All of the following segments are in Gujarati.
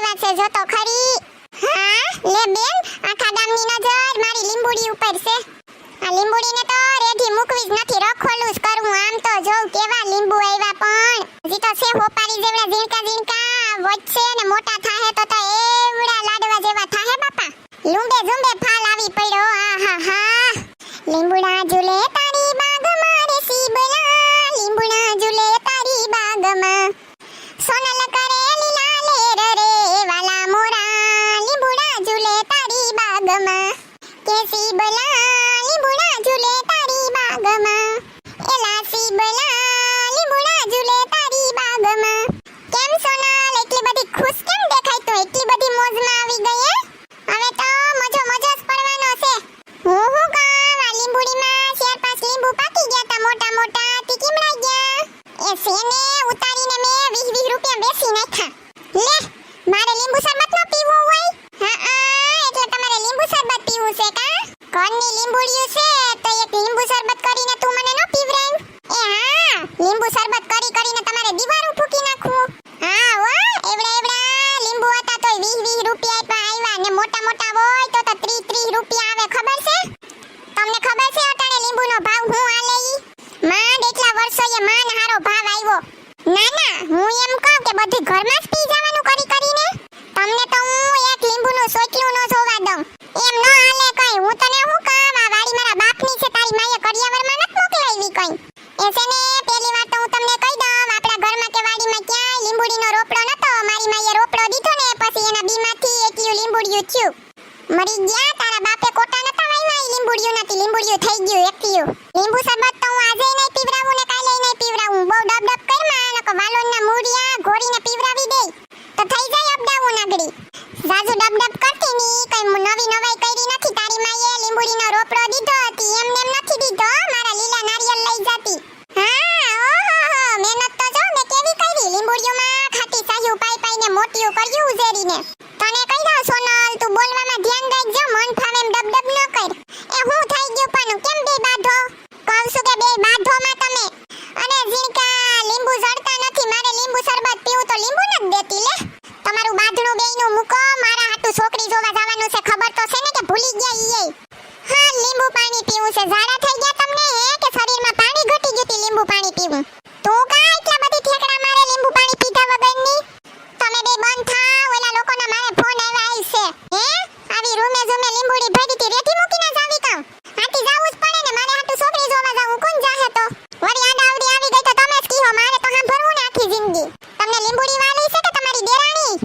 પાસે જો તો ખરી. હા લે બેન, આખા ગામની નજર મારી લીંબુડી ઉપર છે. આ લીંબુડીને તો રેડી મૂકવી જ નથી, રખોલું જ કરવું. આમ તો જોઉં કેવા લીંબુ આવ્યા, પણ હજી તો છે હોપારી જેવડા ઝીણકા ઝીણકા, વધશે ને મોટા થાહે તો એવડા લાડવા જેવા થાહે બાપા. લુંબે ઝુંબે ફાલ આવી પડ્યો. આહા હા, લીંબુડા ઝૂલે તારી બાગમાં રે સીબલા, લીંબુડા ઝૂલે તારી બાગમાં, સોનલ કરે લીલા લેર રે વાલા મોરા, લીંબુડા ઝૂલે તારી બાગમાં, કે સીબલા લીંબુડા ઝૂલે તારી બાગમાં, એલા સીબલા લીંબુડા ઝૂલે તારી બાગમાં. કેમ સોનલ, એટલી બધી ખુશ કેમ દેખાય તું? એટલી બધી મોજમાં આવી ગઈ હે? હવે તો મજો મજો જ પડવાનો છે. હું કામ આ લીંબુડીમાં 4-5 લીંબુ પાકી ગયા તા મોટા મોટા, તી કેમડા ગયા? એ સેને ઉતારીને મે 20-20 રૂપિયા બેસી નાખ્યા. લે, મારે લીંબુ શરબત નો પીવું હોય? હા એટલે તમારે લીંબુ શરબત પીવું છે કા? ઘરની લીંબુડીયું છે તો એક લીંબુ શરબત કરીને તું મને ન પીવરાય? એ હા, લીંબુ શરબત કરીને તમારે દીવારું ફૂકી નાખવું. હા હો, એવડા લીંબુ હતા તોય 20-20 રૂપિયા આવ્યા, ને મોટા મોટા હોય તો 30-30 રૂપિયા આવે. ખબર છે તમને? ખબર છે અટાણે લીંબુનો ભાવ હું આલે ઈ? માંડ એટલા વર્ષોએ માન હારો ભાવ આવ્યો. ના ના, હું એમ કહું કે બધું ઘરમાં જ પી જવાનું કરીને. તમને તો હું એક લીંબુનું સોચલું ન જોવા દઉં. એમ ન હાલે કઈ. હું તને હું કામ, આ વાડી મારા બાપની છે, તારી માએ કડિયાવરમાં નત મોકલાવી કઈ. એ છે ને, પહેલી વાત તો હું તમને કહી દઉં, આપણા ઘરમાં કે વાડીમાં ક્યાંય લીંબુડીનો રોપડો નતો. મારી માએ રોપડો દીધો ને પછી એના બીમાંથી એકલું લીંબુડિયું થયું. મરી ગયા, તારા બાપે કોટા નતા વાવ્યા, ઈ લીંબુડિયું નથી, લીંબુડિયું થઈ ગયું એકલું. લીંબુ શરબત તો હું આજે નહીં પીવરાવું ને કાલે નહીં પીવરાવું. બહુ ડબ કરમાં નકો વાલોનના મૂળિયા ઘોરીને પીવરાવી દે તો થઈ જાય અપડાવું નાગડી. જાજુ ડબ કરતી ની, કઈ નવી નવાઈ કરી નથી. તારી માએ લીંબુડીનો રોપડો દીધો હતી, એમને એમ નથી દીધો, મારા લીલા નારિયેળ લઈ જાતી. હા ઓહો, મહેનત તો જો મે કેવી કરી. લીંબુડીઓમાં ખાટી સાહ્યું પાઈને મોટીયું કર્યું ઉજેરીને. તને કહી દઉં સોનલ, તું બોલવામાં ધ્યાન રાખજો, મન ફાવે એમ ડબ ન કર. એ હું થઈ ગયું પણ કેમ બે બાધો? કહું છું કે બે બાધોમાં તમે. અને ઝીણકા લીંબુ જડતા નથી, મારે લીંબુ શરબત પીવું તો લીંબુ ન દેતી. લે, તમારું બાધણું બેયનું મૂકો, મારા હાટુ છોકરી જોવા જવાનું છે. ખબર તો છે ને કે ભૂલી ગયા ઈએ? હા, લીંબુ પાણી પીવું છે. ઝાડા થઈ ગયા તમને હે કે શરીરમાં પાણી ઘટી ગયું તી લીંબુ પાણી પીવું? તું કા એટલા બધી ઠેકડા મારે લીંબુ પાણી પીધા વગરની? તમે બે બંધ થાવ, ઓલા લોકોના મારે ફોન આવ્યા છે. હે, આવી રૂમે ઝુમે લીંબુડી ભરી તી રેઠી મૂકીને જાવી કામ? હાથી જાવું જ પડે ને, મારે હાટુ છોકરી જોવા જાવું. કોણ જાહે તો? વળી આડાવડી આવી ગઈ તો તમે જ કીહો, મારે તો સાંભળવું ને આખી જિંદગી. તમને લીંબુડી વાલી છે કે તમારી દેરાણી?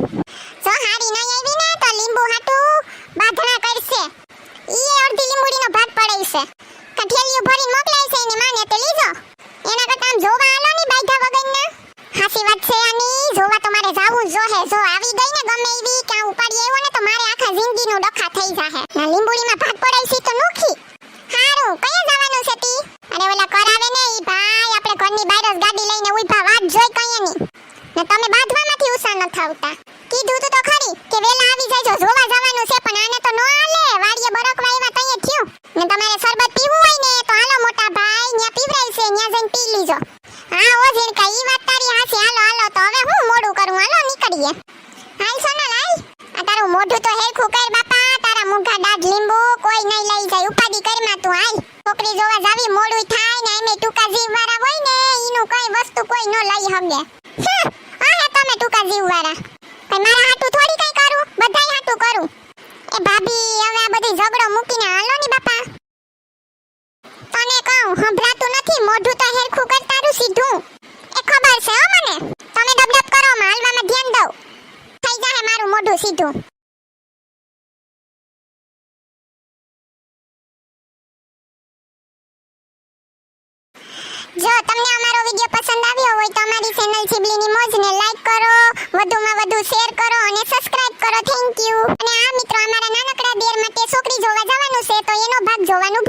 જો હારી નહીં આવી ને તો લીંબુ હાટુ બાધણા કરશે. ઈ અડધી લીંબુડીનો ભાગ પડાઈ છે. કઠેલિયું ભરીને મોકલાય છે એની માને તે લીજો. એના કરતા આમ જોવા આલો ની બાધા વગરના. હાસી વાત છે આની, જોવા તો મારે જાવું જ જોહે. જો આવી ગઈ ને ગમે એવી કે આ ઉપાડી આવ્યો ને તો મારે આખા જિંદગીનું ડખા થઈ જાહે. ના લીંબુડીમાં ભાગ પડાઈ છે તો નોખી. હારું, કયા જવાનું છે તી? અને ઓલા કરાવે ને ઈ ભાઈ આપણે ઘરની બહાર જ ગાડી લઈને ઉભા વાત જોઈ કઈએ ની. ને તમે બાંધવામાંથી ઉસા ન થાવતા. કીધું તો ખરી કે વેલા આવી જાયજો, જોવા જવાનું છે, પણ આને તો નો આલે. વાડીએ બરકવા આવ્યા તઈએ થયું. ને તમારે શરબત પીવું હોય ને તો હાલો મોટા ભાઈ, ન્યા પીવરાય છે, ન્યા જઈને પી લીજો. હા ઓ ઝીણકા, ઈ વાત તારી હાસી. હાલો તો હવે હું મોડું કરું, હાલો નીકળીએ. હાલ સોનલ હાલ. આ તારું મોઢું તો હેરખું કર બાપા, તારા મુંગા દાઢ લીંબુ કોઈ નહીં લઈ જાય. ઉપાડી કરમાં તું હાલ. છોકરી જોવા જાવી મોડું થાય ને, એમે ટૂંકા જીવવાળા હોય ને, ઈનું કઈ વસ્તુ કોઈ ન લઈ હગે. હે તમે ટૂંકા જીવવાળા, કઈ મારા હાટુ થોડી કઈ કરું, બધાય હાટુ કરું. એ ભાભી, હવે આ બધી ઝઘડો મૂકીને હાલો ની બાપા. તને કહું સંભળાતું નથી? મોઢું તો હેરખું કર તારું સીધું. એ ખબર છે હો મને, તમે ડબડબ કરો, હાલવામાં ધ્યાન દઉં. થઈ જાહે મારું મોઢું સીધું. જો તમને અમારો વિડિયો પસંદ આવ્યો હોય તો અમારી ચેનલ ચીબલીની મોજને લાઈક કરો, વધુમાં વધુ શેર કરો અને સબસ્ક્રાઇબ કરો. Thank you. અને આ મિત્રો, અમારા નાનકડા દેર માટે છોકરી જોવા જવાનું છે તો એનો ભાગ જોવાનું